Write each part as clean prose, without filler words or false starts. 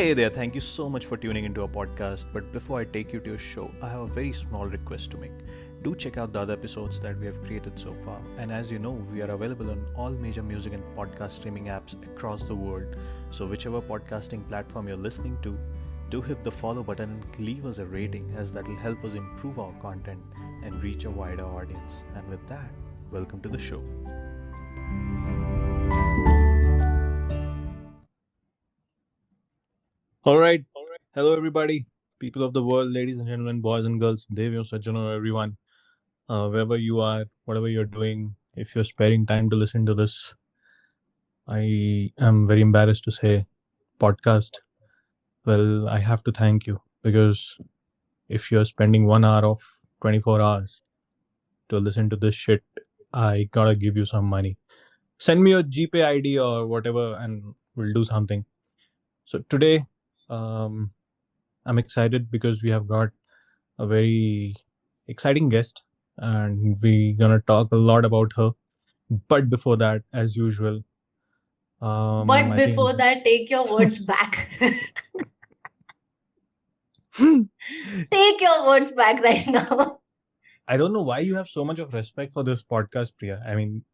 Hey there, thank you so much for tuning into our podcast. But before I take you to your show, I have a very small request to make. Do check out the other episodes that we have created so far. And as you know, we are available on all major music and podcast streaming apps across the world. So, whichever podcasting platform you're listening to, do hit the follow button and leave us a rating, as that will help us improve our content and reach a wider audience. And with that, welcome to the show. All right. Hello, everybody. People of the world, ladies and gentlemen, boys and girls, Devyo, Sajjano, everyone. Wherever you are, whatever you're doing, if you're sparing time to listen to this, I am very embarrassed to say, podcast. Well, I have to thank you, because if you're spending 1 hour of 24 hours to listen to this shit, I gotta give you some money. Send me your GPay ID or whatever, and we'll do something. So today, I'm excited because we have got a very exciting guest, and we're gonna talk a lot about her. But before that, as usual, But I before think that, take your words back. Take your words back right now. I don't know why you have so much of respect for this podcast, Priya. I mean,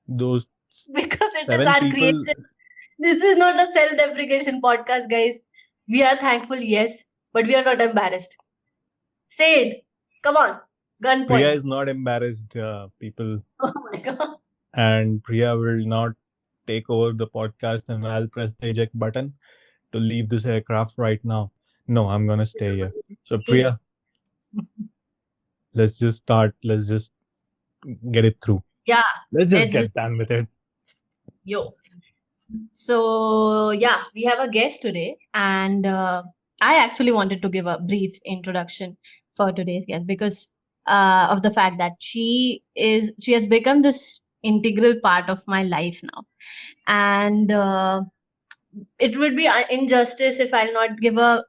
those Because it is 7 our people. creation. This is not a self-deprecation podcast, guys. We are thankful, yes, but we are not embarrassed. Say it. Come on. Priya Gunpoint. is not embarrassed, people, Oh my god. and Priya will not take over the podcast, and I'll press the eject button to leave this aircraft right now. No, I'm gonna stay here. So, Priya, let's just start. Let's just get it through. Yeah. Let's just Let's just get done with it. yo. So yeah, we have a guest today, and I actually wanted to give a brief introduction for today's guest because of the fact that she has become this integral part of my life now, and it would be injustice if I'll not give a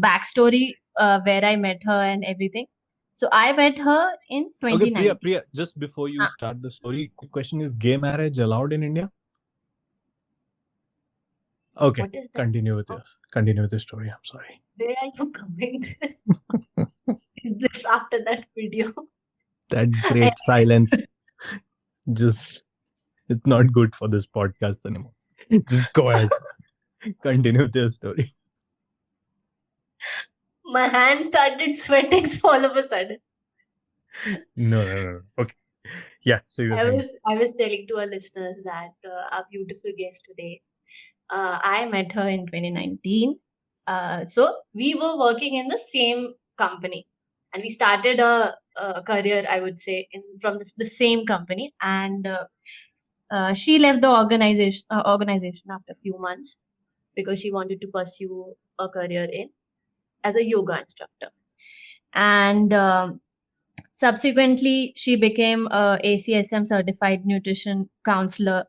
backstory where I met her and everything. So I met her in Okay, 2019. Priya, just before you Uh, start the story, quick question: is gay marriage allowed in India? Okay, what is that? continue with this. Continue with the story. I'm sorry. Where are you coming this? Is this after that video? That great silence just it's not good for this podcast anymore. Just go ahead. Continue with your story. My hand started sweating all of a sudden. No. Okay. Yeah. So you were saying. I was telling to our listeners that our beautiful guest today, I met her in 2019. So we were working in the same company, and we started a career, I would say, from the same company. And she left the organization after a few months because she wanted to pursue a career in as a yoga instructor. And subsequently, she became a ACSM Certified Nutrition Counselor.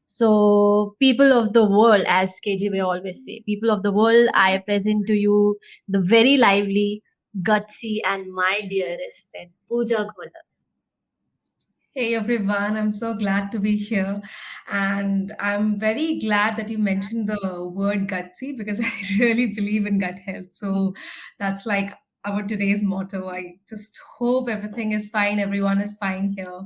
So, people of the world, as KGB always say, people of the world, I present to you the very lively, gutsy, and my dearest friend, Pooja Gholap. Hey everyone, I'm so glad to be here. And I'm very glad that you mentioned the word gutsy because I really believe in gut health. So that's like our today's motto. I just hope everything is fine, everyone is fine here.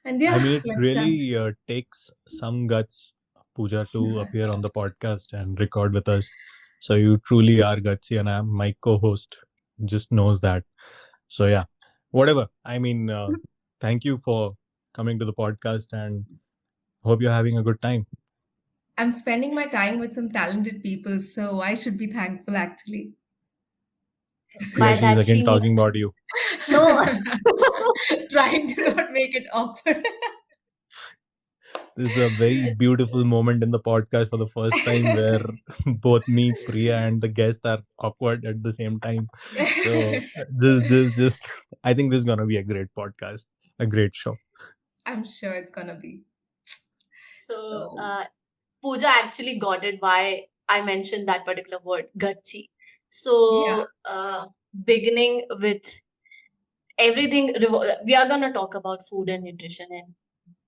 And I yeah, mean, it let's start. really takes some guts, Pooja, to appear on the podcast and record with us. So you truly are gutsy, and I'm my co-host. Just knows that. So yeah, whatever. I mean, thank you for coming to the podcast, and hope you're having a good time. I'm spending my time with some talented people, so I should be thankful actually. Priya, By she's that, she again means talking about you. no. Trying to not make it awkward. This is a very beautiful moment in the podcast for the first time where both me, Priya, and the guest are awkward at the same time. So this just I think this is gonna be a great podcast, a great show. I'm sure it's gonna be. So, So, Pooja actually got it why I mentioned that particular word, gutsy. yeah. So, beginning with everything, we are going to talk about food and nutrition and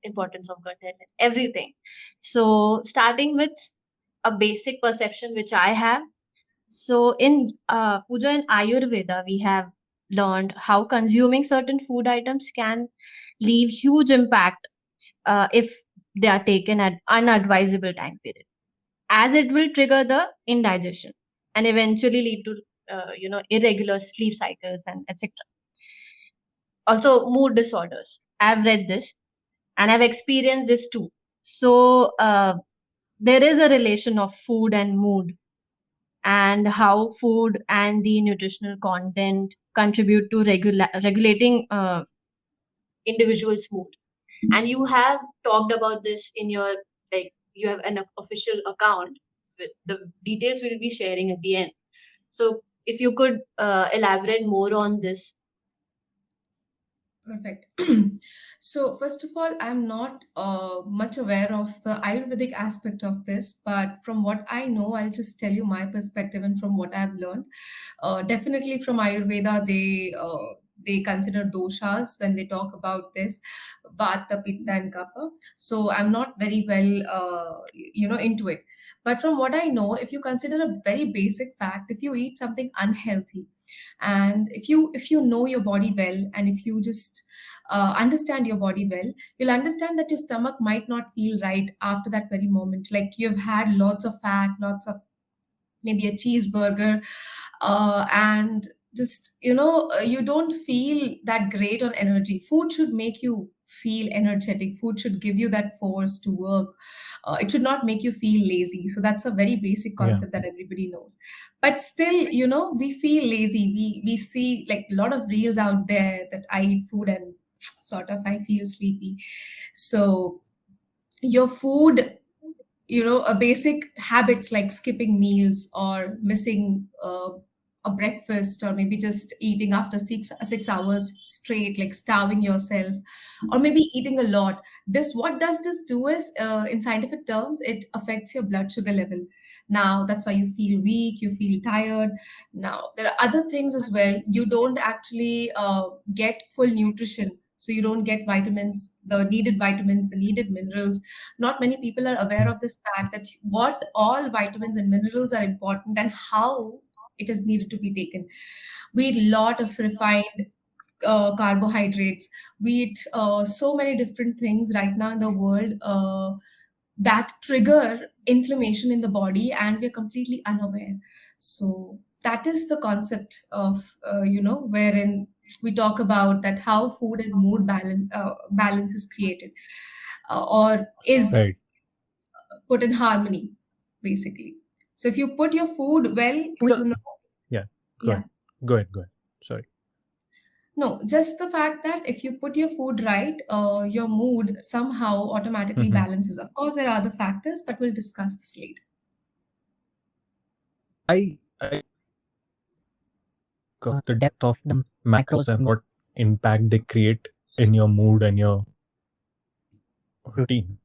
importance of gut health, everything. So, starting with a basic perception which I have, So in Puja, in Ayurveda, we have learned how consuming certain food items can leave huge impact if they are taken at unadvisable time period, as it will trigger the indigestion and eventually lead to irregular sleep cycles and etc. Also, mood disorders. I've read this and I've experienced this too. So there is a relation of food and mood, and how food and the nutritional content contribute to regulating individuals' mood. And you have talked about this in your, like, you have an official account with the details we'll be sharing at the end. So if you could elaborate more on this. Perfect. So, first of all, I'm not much aware of the Ayurvedic aspect of this, but from what I know, I'll just tell you my perspective and from what I've learned. Definitely from Ayurveda, they consider doshas when they talk about this, Vata, Pitta, and Kapha. So I'm not very well, into it. But from what I know, if you consider a very basic fact, if you eat something unhealthy, and if you know your body well, and if you just understand your body well, you'll understand that your stomach might not feel right after that very moment, like you've had lots of fat, lots of maybe a cheeseburger, and just you don't feel that great on energy. Food should make you feel energetic. Food should give you that force to work. It should not make you feel lazy. So that's a very basic Yeah. concept that everybody knows. But still, we feel lazy. We see like a lot of reels out there that I eat food and sort of I feel sleepy. So your food, a basic habits like skipping meals or missing a breakfast, or maybe just eating after 6 hours straight, like starving yourself, or maybe eating a lot. This What does this do is, in scientific terms, it affects your blood sugar level. Now that's why you feel weak, you feel tired. Now there are other things as well. You don't actually get full nutrition, so you don't get vitamins, the needed minerals. Not many people are aware of this fact, that what all vitamins and minerals are important and how it is needed to be taken. We eat a lot of refined carbohydrates. We eat so many different things right now in the world that trigger inflammation in the body, and we're completely unaware. So that is the concept of, wherein we talk about that how food and mood balance is created, or is Right. put in harmony, basically. So if you put your food well, Pooja. Yeah. Go yeah. ahead. Go ahead. Go ahead. Sorry. No, just the fact that if you put your food right, your mood somehow automatically Mm-hmm. balances. Of course, there are other factors, but we'll discuss this later. I the depth of the macros and what impact they create in your mood and your routine,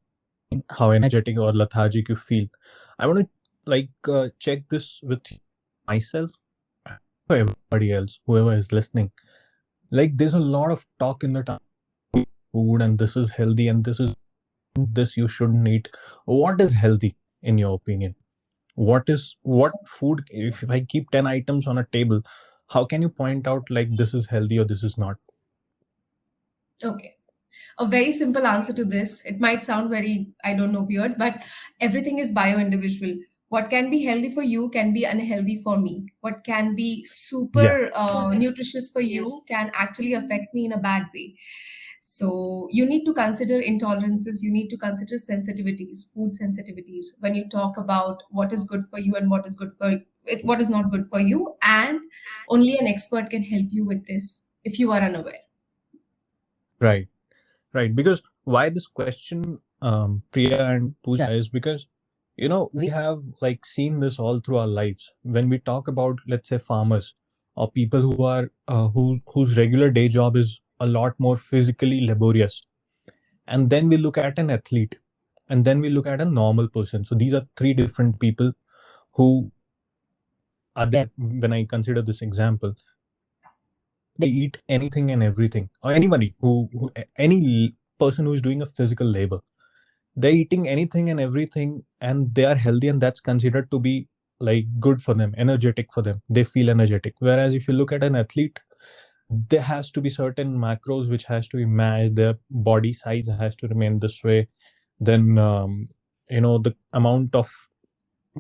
how energetic or lethargic you feel. I want to check this with myself, for everybody else, whoever is listening. Like, there's a lot of talk in the town, food, and this is healthy, and this you shouldn't eat. What is healthy in your opinion? What food? If I keep 10 items on a table, how can you point out like this is healthy or this is not? Okay. A very simple answer to this. It might sound very, I don't know, weird, but everything is bio individual. What can be healthy for you can be unhealthy for me. What can be Yeah. super nutritious for you Yes. can actually affect me in a bad way. So you need to consider intolerances, you need to consider sensitivities, food sensitivities, when you talk about what is good for you and what is good for it, what is not good for you, and only an expert can help you with this if you are unaware. Right. Right. Because why this question, Priya and Pooja, is because we have like seen this all through our lives. When we talk about, let's say, farmers or people who are whose regular day job is a lot more physically laborious, and then we look at an athlete, and then we look at a normal person. So these are three different people who are there. When I consider this example, they eat anything and everything, or anybody any person who is doing a physical labor, they're eating anything and everything, and they are healthy, and that's considered to be like good for them, energetic for them. They feel energetic. Whereas if you look at an athlete, there has to be certain macros which has to be matched. Their body size has to remain this way. Then the amount of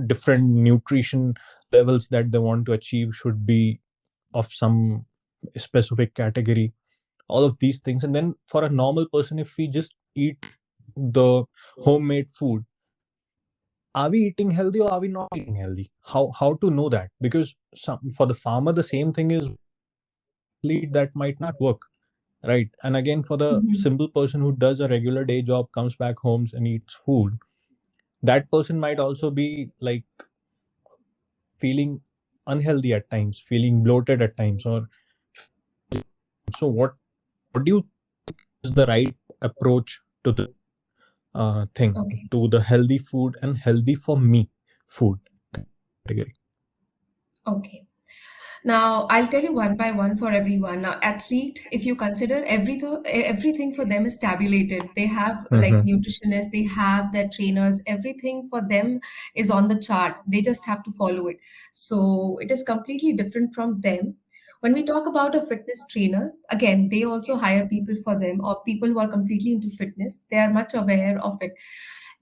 different nutrition levels that they want to achieve should be of some specific category. All of these things. And then for a normal person, if we just eat the homemade food, are we eating healthy or are we not eating healthy? How to know that? Because for the farmer the same thing is lead that might not work, right? And again, for the Mhm. simple person who does a regular day job, comes back homes and eats food, that person might also be like feeling unhealthy at times, feeling bloated at times. Or so what do you is the right approach to the thing, Okay. to the healthy food and healthy for me food category? Okay. Now, I'll tell you one by one for everyone. Now, athlete, if you consider everything for them is tabulated. They have like Mm-hmm. nutritionists, they have their trainers, everything for them is on the chart. They just have to follow it. So it is completely different from them. When we talk about a fitness trainer, again, they also hire people for them or people who are completely into fitness. They are much aware of it.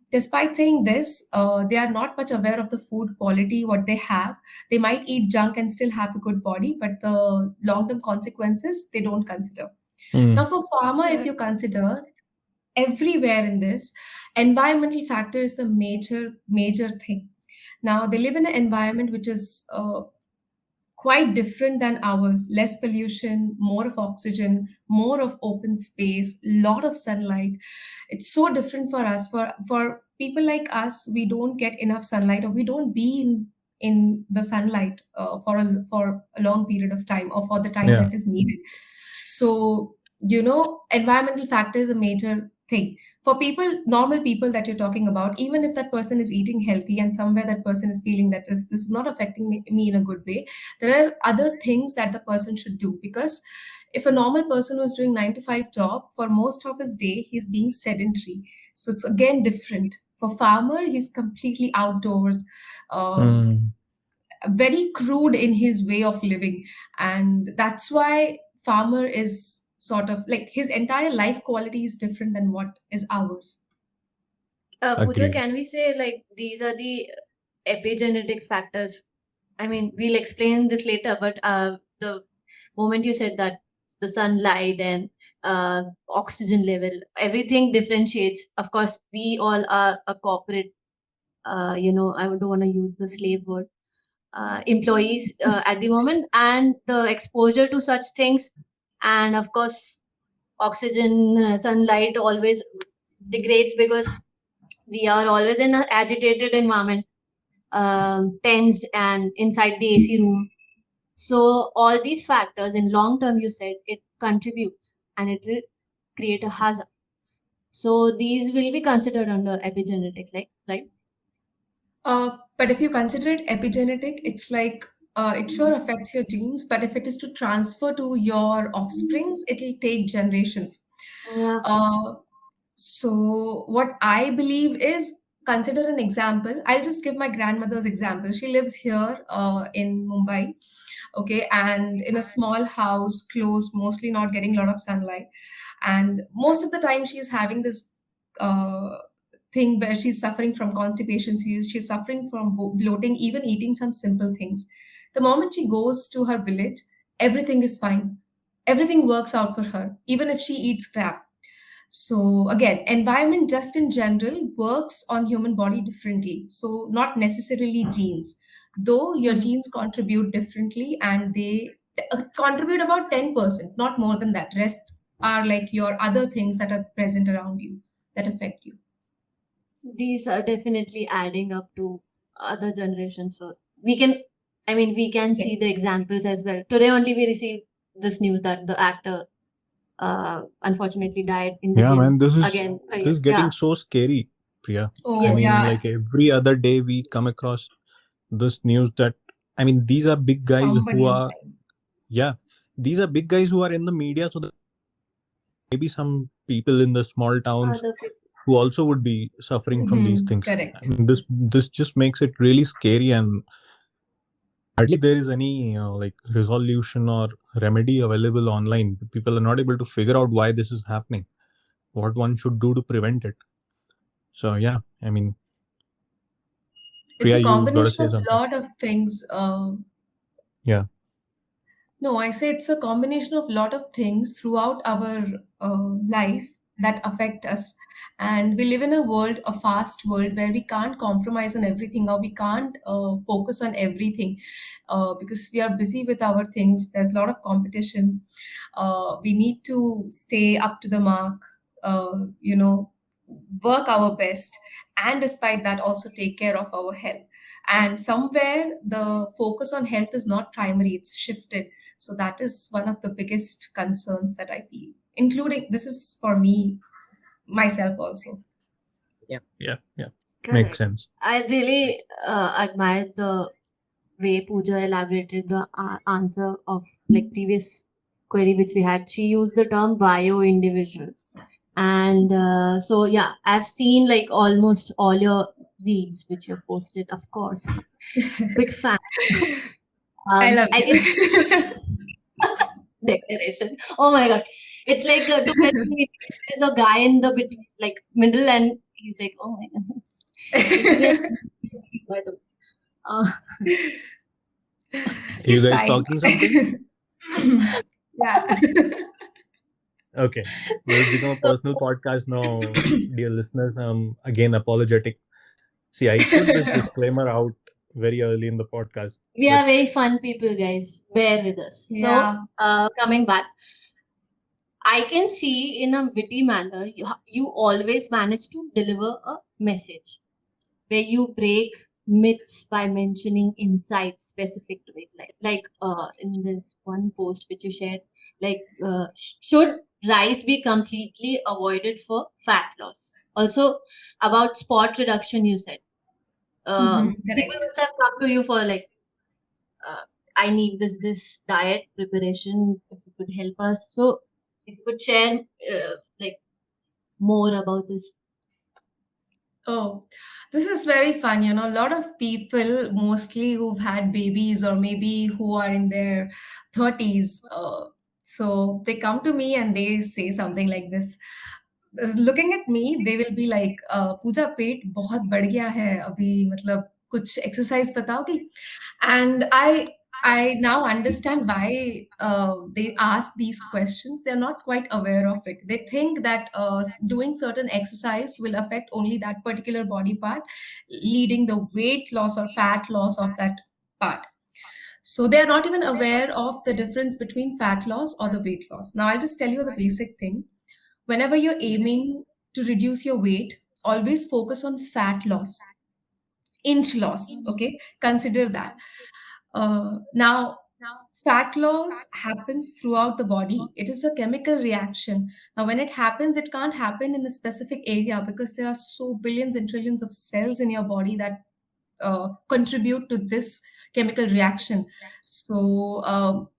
Despite saying this, they are not much aware of the food quality, what they have. They might eat junk and still have the good body, but the long term consequences they don't consider. Now, Mm. for farmer, if you consider everywhere in this, environmental factor is the major thing. Now, they live in an environment which is quite different than ours. Less pollution, more of oxygen, more of open space, lot of sunlight. It's so different for us. For people like us, we don't get enough sunlight, or we don't be in the sunlight for a long period of time, or for the time Yeah. that is needed. So, environmental factor is a major thing. For people, normal people that you're talking about, even if that person is eating healthy and somewhere that person is feeling that this is not affecting me in a good way, there are other things that the person should do. Because if a normal person was doing 9 to 5 job, for most of his day, he's being sedentary. So it's again different. For farmer, he's completely outdoors. Um, Mm. very crude in his way of living, and that's why farmer is sort of like his entire life quality is different than what is ours. Pooja, Agreed. can we say like these are the epigenetic factors? I mean, we'll explain this later, but the moment you said that the sunlight and oxygen level, everything differentiates. Of course, we all are a corporate, I don't want to use the slave word, employees at the moment, and the exposure to such things, and of course, oxygen, sunlight always degrades because we are always in an agitated environment, tensed and inside the AC room. So all these factors in long term, you said it contributes and it will create a hazard. So these will be considered under epigenetic, like right? But if you consider it epigenetic, it's like it sure affects your genes, but if it is to transfer to your offsprings, it will take generations. Yeah. uh, So, what I believe is, consider an example. I'll just give my grandmother's example. She lives here in Mumbai, okay, and in a small house, closed, mostly not getting a lot of sunlight. And most of the time, she's having this uh, thing where she's suffering from constipation, she's suffering from bloating, even eating some simple things. The moment she goes to her village, everything is fine. Everything works out for her, even if she eats crap. So again, environment just in general works on human body differently. So not necessarily genes, though your Hmm. genes contribute differently, and they contribute about 10%, not more than that. Rest are like your other things that are present around you that affect you. These are definitely adding up to other generations. So we can, I mean, we can see the Yes. examples as well. Today only we received this news that the actor unfortunately died in the Yeah, man, gym this is again. this is Yeah. getting so scary, Priya. I Oh mean, Yes. yeah, like every other day we come across this news that, I mean, these are big guys who somebody is are, yeah, these are big guys who are in the media. So that maybe some people in the small towns Other people. who also would be suffering from these dying. things. I Correct. mean, this just makes it really scary. And hardly there is any like resolution or remedy available online. People are not able to figure out why this is happening, what one should do to prevent it. So yeah, I mean, It's Priya, a you got to combination say of a something. lot of things. Yeah, No, I say it's a combination of lot of things throughout our life that affect us. And we live in a world, a fast world, where we can't compromise on everything, or we can't focus on everything because we are busy with our things. There's a lot of competition. We need to stay up to the mark, you know, work our best, and despite that, also take care of our health. And somewhere the focus on health is not primary, it's shifted. So that is one of the biggest concerns that I feel, including this is for me, myself also. yeah, yeah. Makes Correct. sense. I really admire the way Pooja elaborated the answer of like previous query which we had. She used the term bio individual, and so yeah, I've seen like almost all your reels which you've posted. Of course, big fan. I love I can you. declaration. Oh my god, it's like to me, there's a guy in the like middle, and he's like, oh my god, it will be a by the uh, You He's guys fine. talking something? Yeah. Okay, this has become a so personal podcast now, dear listeners. I'm again apologetic. See, I put this disclaimer out very early in the podcast, we but are very fun people, guys. Bear with us. So, Yeah. coming back, I can see in a witty manner, you always manage to deliver a message where you break myths by mentioning insights specific to it. Like in this one post which you shared, like should rice be completely avoided for fat loss? Also about spot reduction, you said. People Correct. must have come to you for like uh, I need this diet preparation. If you could help us, so if you could share like more about this. Oh, this is very fun. You know, a lot of people, mostly who've had babies or maybe who are in their 30s, so they come to me and they say something like this. Looking at me, they will be like, "पूजा पेट बहुत बढ़ गया है अभी मतलब कुछ exercise बताओगी?" And I now understand why they ask these questions. They're not quite aware of it. They think that doing certain exercise will affect only that particular body part, leading the weight loss or fat loss of that part. So they are not even aware of the difference between fat loss or the weight loss. Now I'll just tell you the basic thing. Whenever you're aiming to reduce your weight, always focus on fat loss, inch loss. Okay, consider that. Now, fat loss happens throughout the body. It is a chemical reaction. Now, when it happens, it can't happen in a specific area because there are so billions and trillions of cells in your body that contribute to this chemical reaction. So,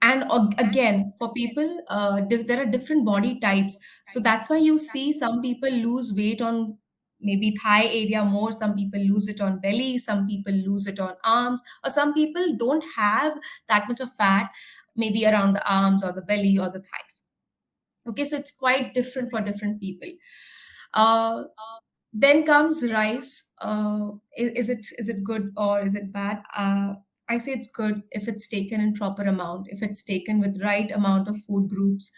and again, for people, there are different body types. So that's why you see some people lose weight on maybe thigh area more, some people lose it on belly, some people lose it on arms, or some people don't have that much of fat, maybe around the arms or the belly or the thighs. Okay, so it's quite different for different people. uh, then comes rice. Is it good or is it bad? I say it's good if it's taken in proper amount, if it's taken with right amount of food groups,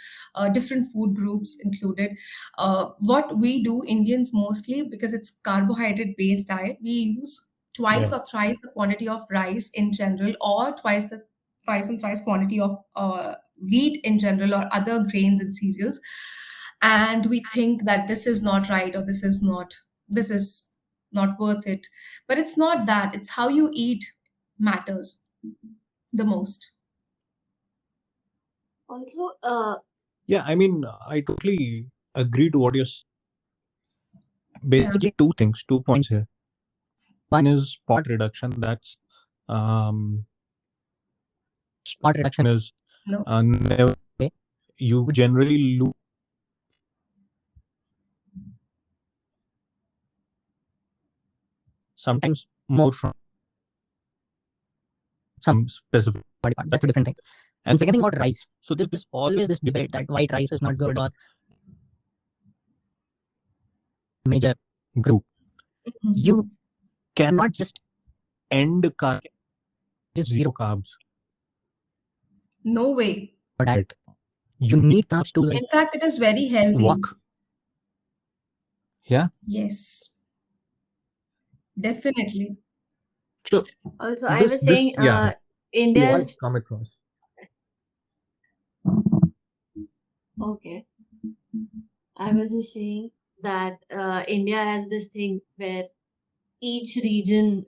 different food groups included. What we do, Indians mostly, because it's carbohydrate based diet, we use twice yeah, or thrice the quantity of rice in general, or twice and thrice quantity of wheat in general, or other grains and cereals. And we think that this is not right, or this is not worth it. But it's not that, it's how you eat matters the most. Also, yeah. I mean, I totally agree to what you're saying. Yeah. Basically, two things, 2 points here. One is spot reduction. That's um, spot reduction is No. never. You generally lose sometimes more from specific body part. That's a different thing. And second thing about rice. So there's always this debate that white rice is not good or major group. You cannot just end carb, just zero carbs. No way. For diet. You need carbs to In fact, it is very healthy. walk. Yeah. Yes. Definitely. So Also, I was saying, yeah, India's come across. okay. I was just saying that India has this thing where each region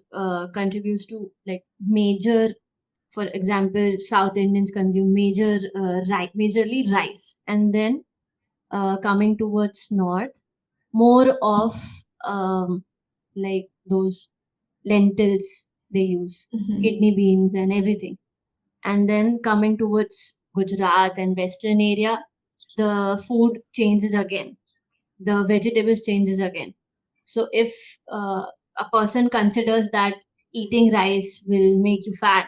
contributes to like major. For example, South Indians consume majorly rice, and then coming towards north, more of like those lentils they use, kidney beans and everything. And then coming towards Gujarat and western area, the food changes again. The vegetables changes again. So if a person considers that eating rice will make you fat,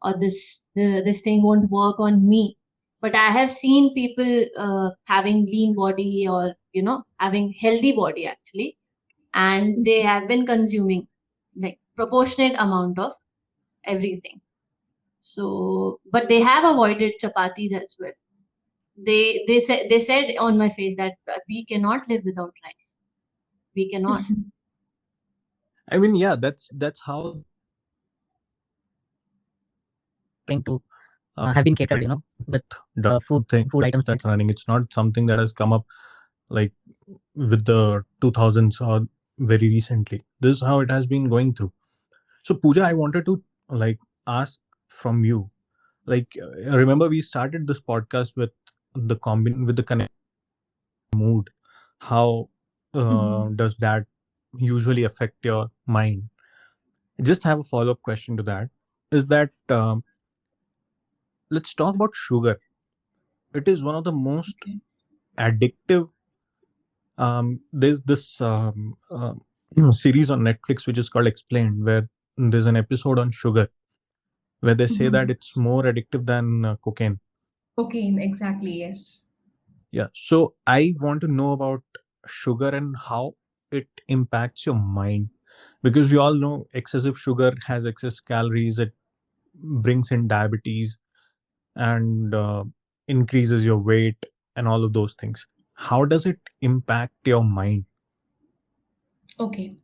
or this thing won't work on me, but I have seen people having lean body, or having healthy body actually, and they have been consuming like proportionate amount of everything. So but they have avoided chapatis as well. They said on my face that we cannot live without rice. We cannot. I mean, yeah, that's how trying to have been catered, with the food items that's running. It's not something that has come up like with the 2000s or very recently. This is how it has been going through. So Pooja, I wanted to like ask from you, like remember we started this podcast with the connect mood. How does that usually affect your mind? I just have a follow-up question to that. Is that let's talk about sugar. It is one of the most addictive. There's this series on Netflix which is called Explained, where there's an episode on sugar where they say that it's more addictive than cocaine. Cocaine, exactly, yes. Yeah. So I want to know about sugar and how it impacts your mind, because we all know excessive sugar has excess calories. It brings in diabetes and increases your weight and all of those things. How does it impact your mind? Okay.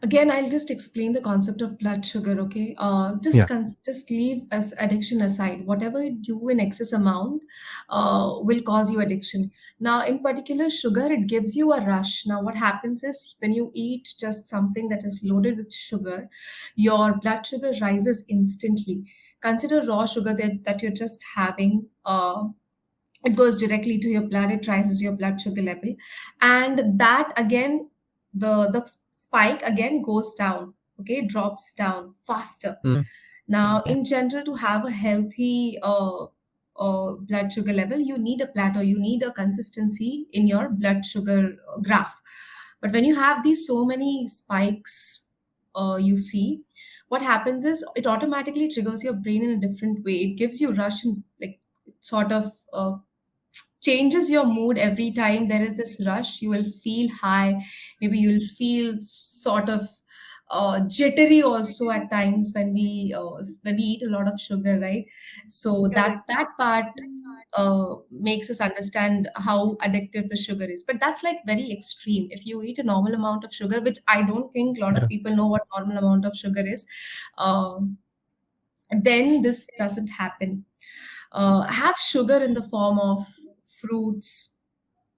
Again, I'll just explain the concept of blood sugar, okay? Yeah. Just leave as addiction aside. Whatever you do in excess amount will cause you addiction. Now, in particular, sugar, it gives you a rush. Now, what happens is when you eat just something that is loaded with sugar, your blood sugar rises instantly. Consider raw sugar that you're just having. It goes directly to your blood, it rises your blood sugar level, and that again, the spike again goes down, okay, drops down faster. Now in general, to have a healthy blood sugar level, you need a plateau, you need a consistency in your blood sugar graph. But when you have these so many spikes, you see what happens is it automatically triggers your brain in a different way. It gives you rush and like sort of changes your mood every time there is this rush. You will feel high, maybe you'll feel sort of jittery also at times when we eat a lot of sugar, right? So that part makes us understand how addictive the sugar is. But that's like very extreme. If you eat a normal amount of sugar, which I don't think a lot of people know what normal amount of sugar is, um, then this doesn't happen. Have sugar in the form of fruits,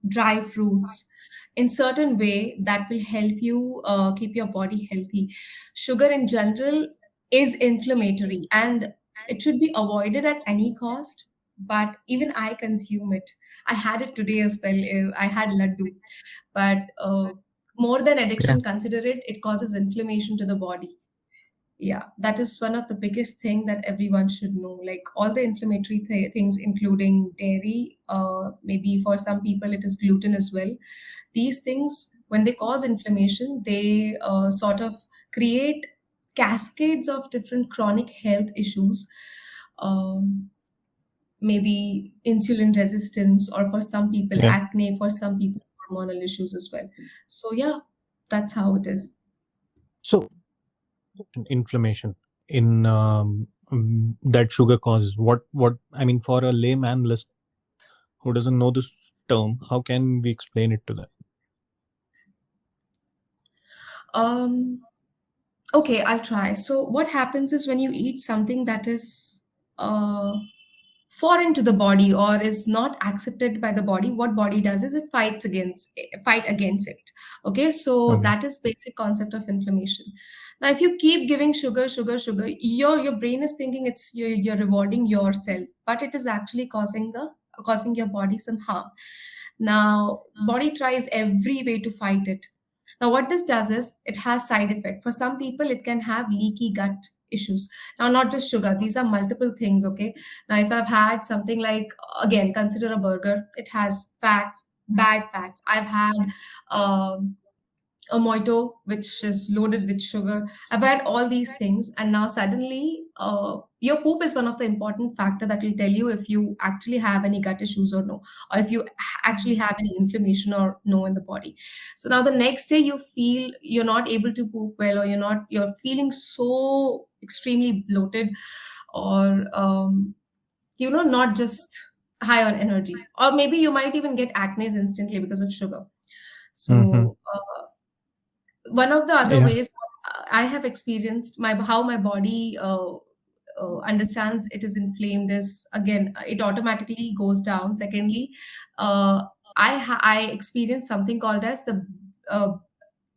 dry fruits, in certain way that will help you keep your body healthy. Sugar in general is inflammatory and it should be avoided at any cost. But even I consume it. I had it today as well. I had laddu, but more than addiction, consider it. It causes inflammation to the body. Yeah, that is one of the biggest thing that everyone should know. Like all the inflammatory things, including dairy, maybe for some people it is gluten as well. These things, when they cause inflammation, they sort of create cascades of different chronic health issues, um, maybe insulin resistance, or for some people, Yeah. acne, for some people, hormonal issues as well. So, yeah, that's how it is. So inflammation in that sugar causes, what I mean, for a layman list who doesn't know this term, how can we explain it to them? Um, okay, I'll try. So, what happens is when you eat something that is foreign to the body or is not accepted by the body, what body does is it fight against it. Okay, so Okay. that is basic concept of inflammation. Now if you keep giving sugar, sugar, sugar, your brain is thinking you're rewarding yourself, but it is actually causing your body some harm. Now body tries every way to fight it. Now what this does is it has side effect. For some people it can have leaky gut issues. Now not just sugar, these are multiple things. Okay, now, if I've had something like, again, consider a burger, it has fats, bad fats. I've had um, a mojito, which is loaded with sugar. I've had all these things, and now suddenly, your poop is one of the important factor that will tell you if you actually have any gut issues or no, or if you actually have any inflammation or no in the body. So now the next day you feel you're not able to poop well, or you're feeling so extremely bloated, or not just high on energy, or maybe you might even get acne instantly because of sugar. Mm-hmm. So one of the other Yeah. ways I have experienced my how my body understands it is inflamed is, again, it automatically goes down. Secondly, uh, I experience something called as the uh,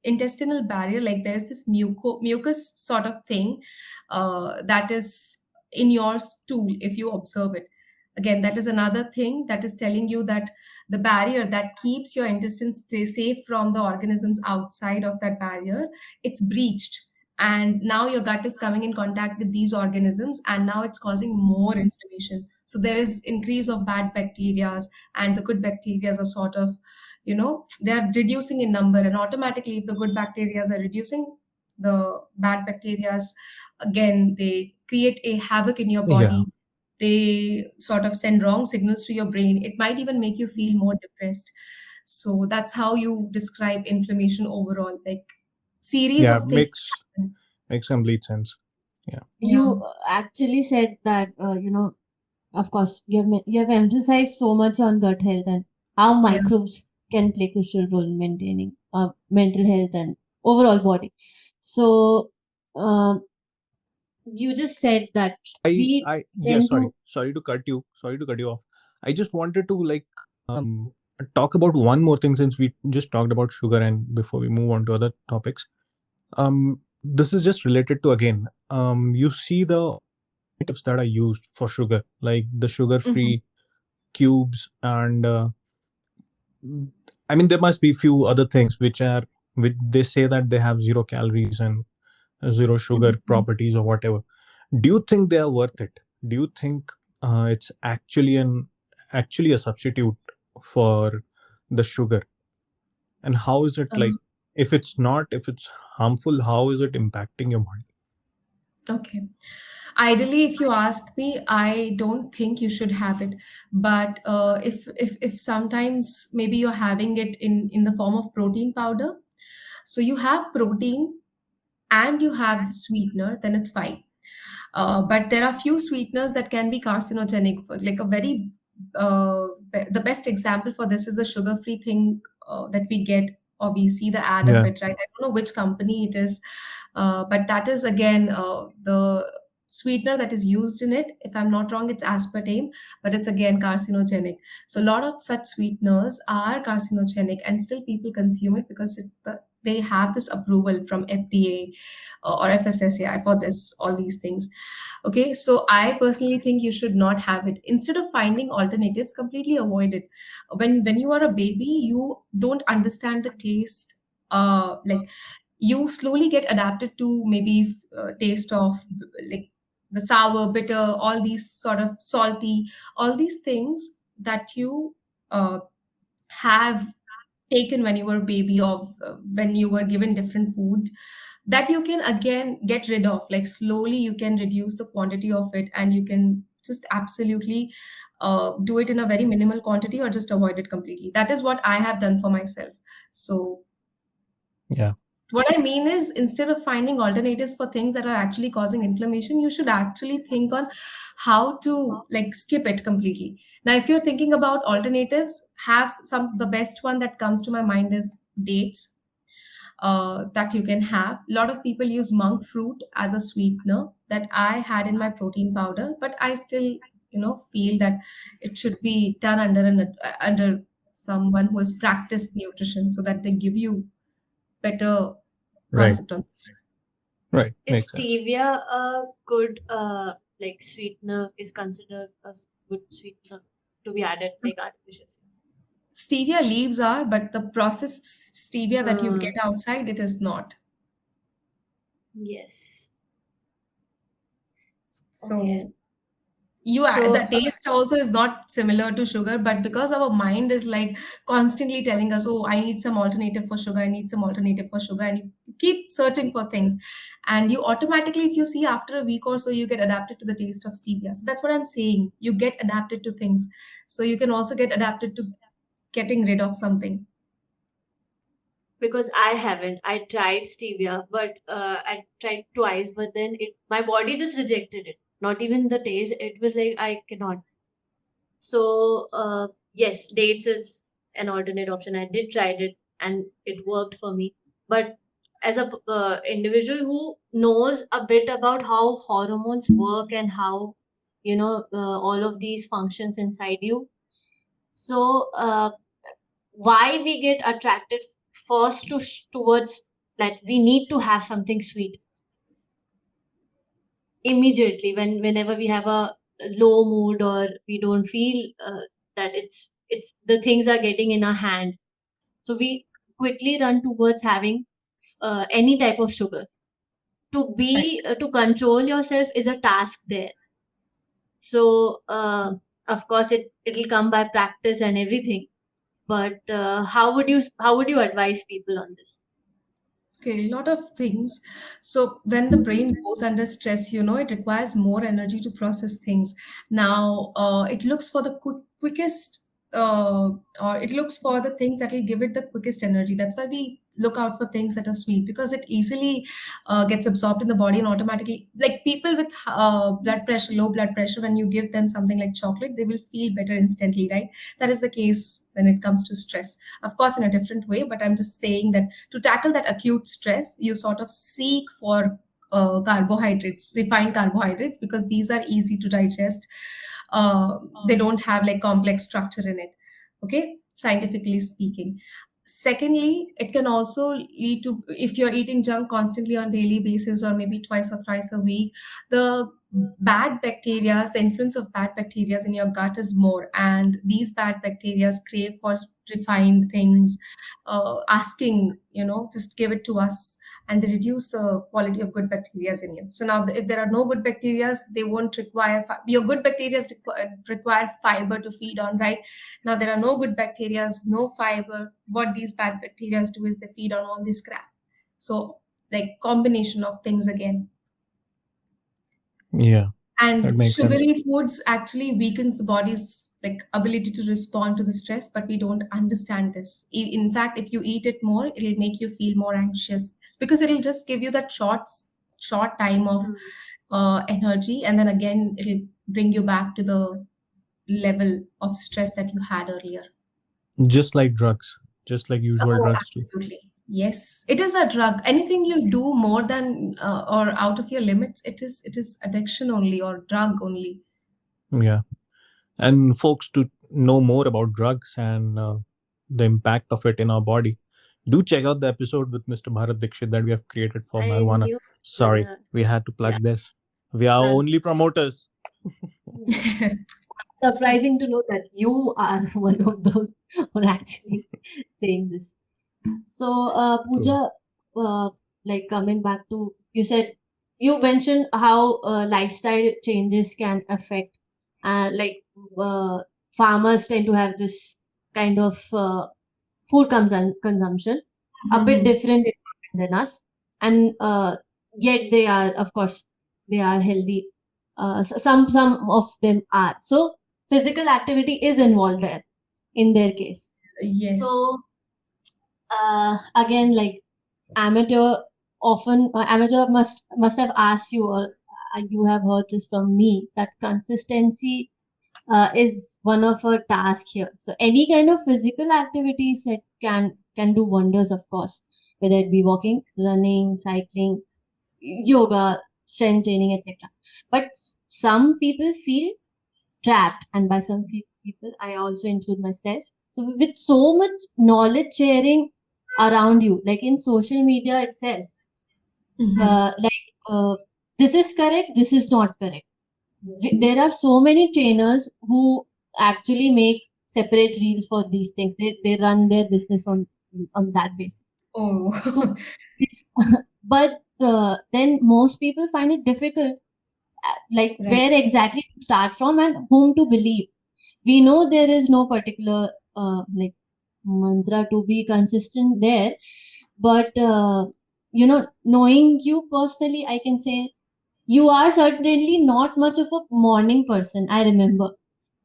intestinal barrier. Like there's this mucus sort of thing that is in your stool if you observe it. Again, that is another thing that is telling you that the barrier that keeps your intestines stay safe from the organisms outside of that barrier, it's breached, and now your gut is coming in contact with these organisms, and now it's causing more inflammation. So there is increase of bad bacteria, and the good bacteria are sort of, they are reducing in number, and automatically if the good bacteria are reducing, the bad bacteria, again, they create a havoc in your Yeah. body. They sort of send wrong signals to your brain. It might even make you feel more depressed. So that's how you describe inflammation overall, like series Yeah. of things happen. Makes complete sense. Yeah. Yeah, You actually said that, of course, you have emphasized so much on gut health and how yeah. microbes can play crucial role in maintaining mental health and overall body. So, um, you just said that we Yeah, tend to. sorry to cut you off. I just wanted to um talk about one more thing, since we just talked about sugar, and before we move on to other topics. This is just related to, again, you see the alternatives that are used for sugar, like the sugar Mhm. free cubes, and I mean, there must be few other things which they say that they have zero calories and zero sugar Mhm. properties or whatever. Do you think they are worth it? Do you think it's actually a substitute for the sugar? And how is it, like, Um, if it's not, if it's harmful, how is it impacting your body? okay. Ideally, if you ask me, I don't think you should have it. But if sometimes maybe you're having it in the form of protein powder, so you have protein and you have the sweetener, then it's fine. But there are few sweeteners that can be carcinogenic. For like a very the best example for this is the sugar-free thing that we get, or we see the ad of Yeah. it, right? I don't know which company it is, but that is again the sweetener that is used in it. If I'm not wrong, it's aspartame, but it's again carcinogenic. So a lot of such sweeteners are carcinogenic, and still people consume it because they have this approval from FDA or FSSAI for this all these things. Okay, so I personally think you should not have it. Instead of finding alternatives, completely avoid it. When you are a baby, you don't understand the taste. Like you slowly get adapted to maybe taste of like the sour, bitter, all these sort of salty, all these things that you have taken when you were a baby, or when you were given different food. that you can again get rid of. Like slowly you can reduce the quantity of it, and you can just absolutely do it in a very minimal quantity or just avoid it completely. That is what I have done for myself. So Yeah. what I mean is, instead of finding alternatives for things that are actually causing inflammation, you should actually think on how to like skip it completely. Now, if you're thinking about alternatives, have some, the best one that comes to my mind is dates, that you can have. A lot of people use monk fruit as a sweetener that I had in my protein powder, but I still, feel that it should be done under someone who has practiced nutrition, so that they give you better Right. concept on. Right. Is Makes sense. stevia a good like sweetener? Is considered a good sweetener to be added like artificial? Stevia leaves are, but the processed stevia that you Hmm. get outside, it is not. Yes. Okay. So the So taste also is not similar to sugar, but because our mind is like constantly telling us, oh, I need some alternative for sugar, I need some alternative for sugar, and you keep searching for things, and you automatically, if you see, after a week or so, you get adapted to the taste of stevia. So that's what I'm saying, you get adapted to things, so you can also get adapted to getting rid of something. because I haven't, I tried stevia, but I tried twice, but then my body just rejected it. Not even the taste. It was like I cannot. So yes, dates is an alternate option. I did tried it and it worked for me. But as a individual who knows a bit about how hormones work and how all of these functions inside you, so why we get attracted first towards that we need to have something sweet immediately whenever we have a low mood or we don't feel that it's the things are getting in our hand, so we quickly run towards having any type of sugar. To control yourself is a task there. So of course it'll come by practice and everything, but how would you advise people on this? Okay, a lot of things. So when the brain goes under stress, it requires more energy to process things. Now, it looks for the quickest, or it looks for the things that will give it the quickest energy. That's why we look out for things that are sweet, because it easily gets absorbed in the body and automatically, like people with blood pressure, low blood pressure, when you give them something like chocolate, they will feel better instantly, right? That is the case when it comes to stress. Of course, in a different way, but I'm just saying that to tackle that acute stress, you sort of seek for carbohydrates, refined carbohydrates, because these are easy to digest. They don't have like complex structure in it. Okay, scientifically speaking. Secondly, it can also lead to, if you're eating junk constantly on daily basis or maybe twice or thrice a week, the bad bacteria, the influence of bad bacteria in your gut is more, and these bad bacteria crave for refined things, asking, just give it to us, and they reduce the quality of good bacteria in you. So now, if there are no good bacteria, they won't require your good bacteria require fiber to feed on, right? Now there are no good bacteria, no fiber. What these bad bacteria do is they feed on all this crap. So like combination of things again. Yeah. That And makes sense. sugary foods actually weakens the body's like ability to respond to the stress, but we don't understand this. In fact, if you eat it more, it'll make you feel more anxious, because it'll just give you that short time of Hmm. energy, and then again it'll bring you back to the level of stress that you had earlier. Just like drugs, just like usual Oh, drugs too. absolutely. Yes, it is a drug. Anything you do more than or out of your limits, it is addiction only or drug only. Yeah. And folks, to know more about drugs and the impact of it in our body, do check out the episode with Mr. Bharat Dixit that we have created for I marijuana. knew Sorry, gonna we had to yeah plug this. We are plug. only promoters. Yes, surprising to know that you are one of those who are actually saying this. So, True. Pooja, like coming back to, you mentioned how lifestyle changes can affect, like farmers tend to have this kind of food consumption a bit Mhm. different than us. and yet they are, of course, they are healthy. Some of them are. So physical activity is involved there in their case. Yes. So again, like amateur, often amateur must have asked you, or you have heard this from me, that consistency is one of our tasks here. So any kind of physical activities that can do wonders, of course, whether it be walking, running, cycling, yoga, strength training, etc. But some people feel trapped, and by some people, I also include myself. So with so much knowledge sharing around you, like in social media itself, Mm-hmm. like this is correct, this is not correct. There are so many trainers who actually make separate reels for these things. They run their business on that basis. So Oh. it's, but then most people find it difficult, like Right. where exactly to start from and whom to believe. We know there is no particular like mantra to be consistent there, but knowing you personally, I can say you are certainly not much of a morning person, I remember,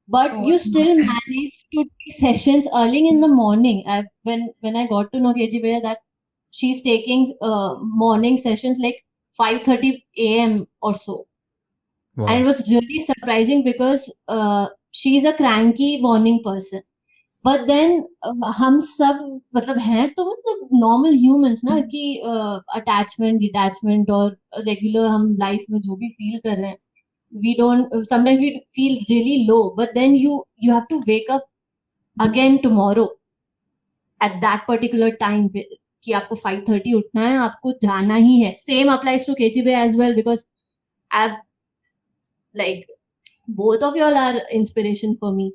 but Oh, you still manage to take sessions early in the morning. When I got to know KG that she's taking morning sessions like 5:30 a.m. or so, and it Wow. was really surprising because she's a cranky morning person. But then हम सब मतलब हैं तो मतलब normal humans ना कि attachment detachment और regular हम लाइफ में जो भी फील कर रहे हैं, we don't sometimes we feel really low, but then you have to wake up again tomorrow at that particular time पे कि आपको 5:30 उठना है, आपको जाना ही है. Same applies to KGB as well, because I've like both of y'all are inspiration for me.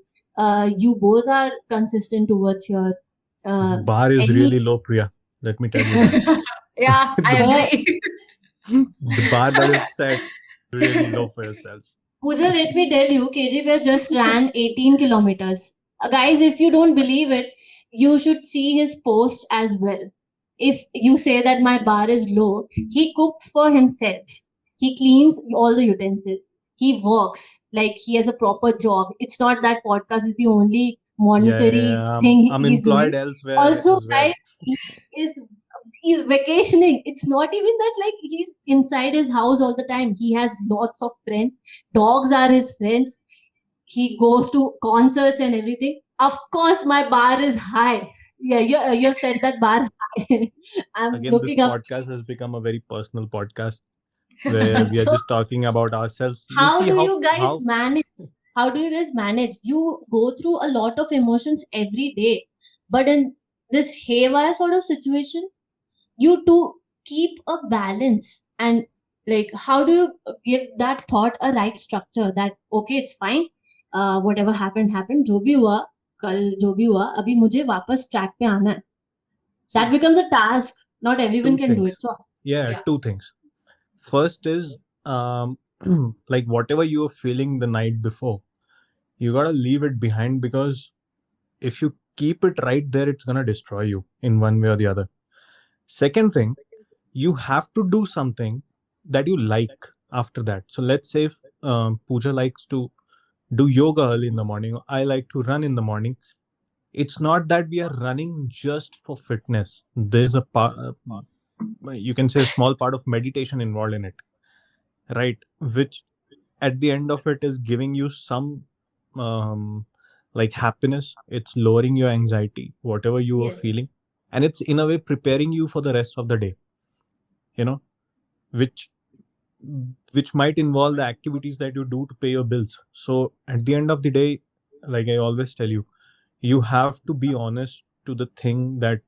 You both are consistent towards your The uh, bar is any really low, Priya. Let me tell you that. yeah, I the, girl. agree. the bar that is set really low for yourself. Pooja, let me tell you, KG Bear just ran 18 kilometers. Guys, if you don't believe it, you should see his post as well. If you say that my bar is low, he cooks for himself. He cleans all the utensils. He works like he has a proper job. It's not that podcast is the only Yeah, yeah, monetary yeah. thing I'm he's doing. employed elsewhere Also, as well. guys, he is he's vacationing. It's not even that like he's inside his house all the time. He has lots of friends. Dogs are his friends. He goes to concerts and everything. Of course, my bar is high. Yeah, you have said that bar high. I'm Again, this looking up. podcast has become a very personal podcast where we are So just talking about ourselves. You how see do you guys how manage? How do you guys manage? You go through a lot of emotions every day, but in this haywire sort of situation, you to keep a balance, and like how do you give that thought a right structure, that okay, it's fine, whatever happened happened, जो भी हुआ कल जो भी हुआ अभी मुझे वापस ट्रैक पे आना है. That see becomes a task. Not everyone two can do things. it. So Yeah, yeah. two things. First is like whatever you were feeling the night before, you gotta leave it behind because if you keep it right there, it's gonna destroy you in one way or the other. Second thing, you have to do something that you like after that. So let's say if Pooja likes to do yoga early in the morning, I like to run in the morning. It's not that we are running just for fitness. There's a part, you can say, a small part of meditation involved in it, right? Which at the end of it is giving you some um, like happiness. It's lowering your anxiety, whatever you are Yes. feeling, and it's in a way preparing you for the rest of the day. You know, which which might involve the activities that you do to pay your bills. So at the end of the day, like I always tell you, you have to be honest to the thing that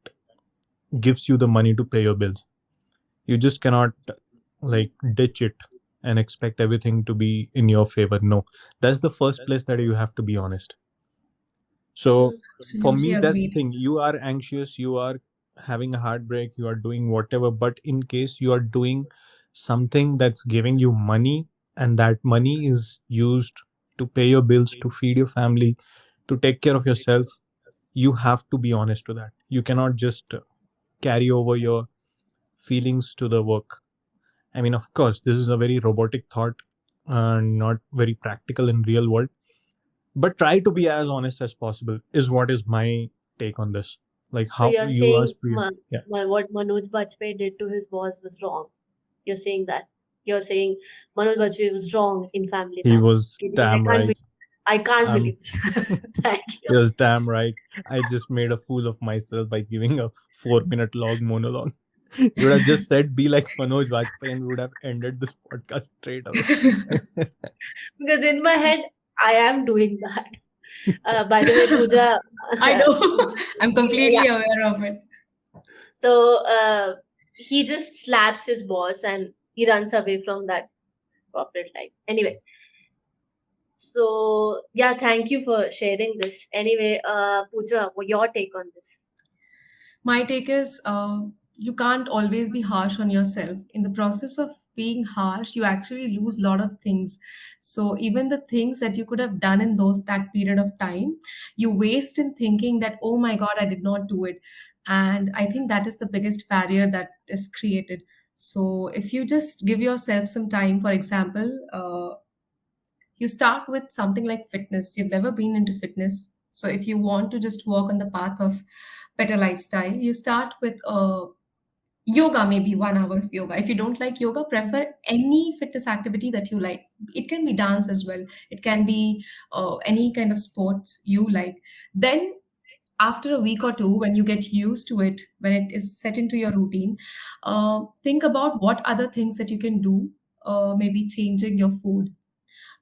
gives you the money to pay your bills. You just cannot like ditch it and expect everything to be in your favor. No, that's the first place that you have to be honest. So for Absolutely me, that's the agreed. thing. You are anxious, you are having a heartbreak, you are doing whatever, but in case you are doing something that's giving you money, and that money is used to pay your bills, to feed your family, to take care of yourself, you have to be honest to that. You cannot just carry over your feelings to the work. I mean, of course, this is a very robotic thought and not very practical in real world. But try to be as honest as possible is what is my take on this. Like So how you're you saying asked Priya. Yeah, what Manoj Bajpayee did to his boss was wrong. You're saying that. You're saying Manoj Bajpayee was wrong in Family he Man. was Kidding. damn right. I can't Um, believe this. Thank you. he was damn right. I just made a fool of myself by giving a 4 minute long monologue. You would have just said, be like Manoj Vajpayee, and we would have ended this podcast straight away. Because in my head, I am doing that. By the way, Pooja, I know. I'm yeah. completely aware of it. So he just slaps his boss and he runs away from that corporate life. Anyway, so yeah, thank you for sharing this. Anyway, Pooja, what your take on this? My take is you can't always be harsh on yourself. In the process of being harsh, you actually lose a lot of things. So even the things that you could have done in those that period of time, you waste in thinking that, oh my God, I did not do it. And I think that is the biggest barrier that is created. So if you just give yourself some time, for example, you start with something like fitness. You've never been into fitness. So if you want to just walk on the path of better lifestyle, you start with yoga, maybe 1 hour of yoga. If you don't like yoga, prefer any fitness activity that you like. It can be dance as well. It can be any kind of sports you like. Then after a week or two, when you get used to it, when it is set into your routine, think about what other things that you can do. Maybe changing your food.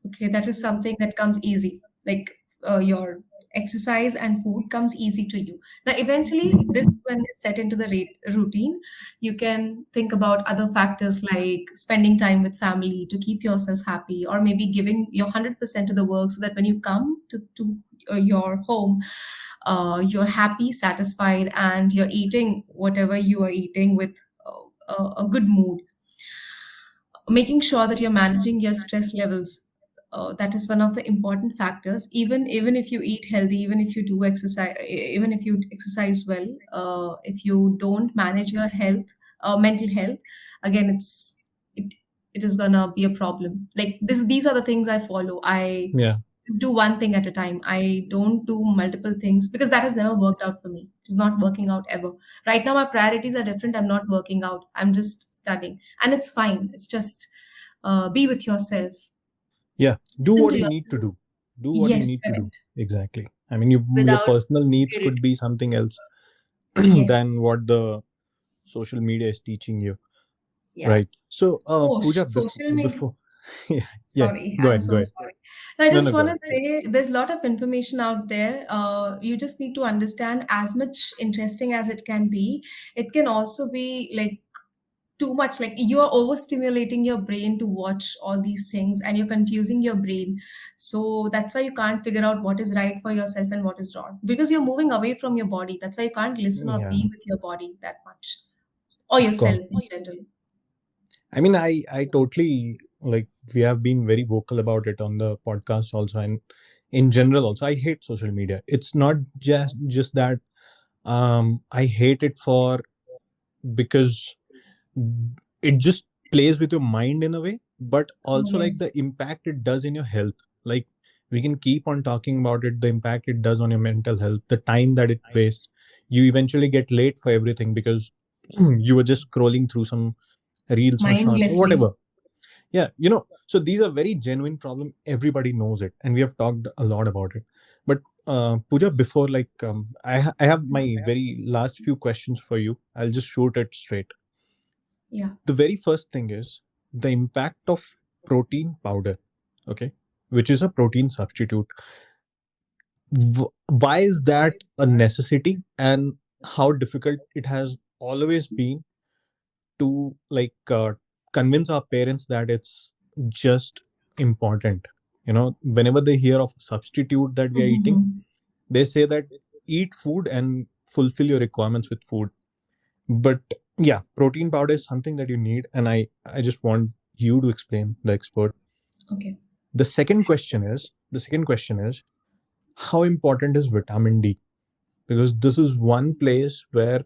Okay, that is something that comes easy. Like your exercise and food comes easy to you. Now, eventually, this when it's set into the routine, you can think about other factors like spending time with family to keep yourself happy, or maybe giving your 100% to the work so that when you come to your home, you're happy, satisfied, and you're eating whatever you are eating with a good mood. Making sure that you're managing your stress levels, that is one of the important factors. Even if you eat healthy, even if you do exercise, even if you exercise well, if you don't manage your health, mental health, again it is gonna be a problem. Like these are the things I follow. I Yeah, just do one thing at a time. I don't do multiple things because that has never worked out for me. It is not working out ever. Right now, my priorities are different. I'm not working out. I'm just studying. And it's fine. It's just be with yourself. yeah. Do Listen what to you need to yourself. do. Do what you Yes, need to do. correct. Exactly. I mean, your Without personal needs guilt. could be something else Yes. than what the social media is teaching you, Yeah. right? So, Oh, Pooja, social media. before, yeah, yeah, Sorry, go I'm ahead, go so ahead. sorry. I No, no, just go want to ahead, please. say there's a lot of information out there. You just need to understand as much interesting as it can be. It can also be like too much, like you are overstimulating your brain to watch all these things and you're confusing your brain. So that's why you can't figure out what is right for yourself and what is wrong because you're moving away from your body. That's why you can't listen or Yeah, be with your body that much or of yourself course. in general. I mean, I totally like we have been very vocal about it on the podcast also, and in general also. I hate social media. It's not just that I hate it for because it just plays with your mind in a way, but Oh, also like the yes. impact it does in your health. Like we can keep on talking about it, the impact it does on your mental health, the time that it wastes. You eventually get late for everything because you were just scrolling through some reels or shorts or Mindlessly. whatever. Yeah, so these are very genuine problem. Everybody knows it, and we have talked a lot about it. But Pooja, before I have my very last few questions for you. I'll just shoot it straight. Yeah. The very first thing is the impact of protein powder, okay, which is a protein substitute. Why is that a necessity, and how difficult it has always been to convince our parents that it's just important. Whenever they hear of a substitute that we are eating, Mhm. they say that eat food and fulfill your requirements with food. But yeah, protein powder is something that you need, and I just want you to explain, the expert. Okay. The second question is how important is vitamin D? Because this is one place where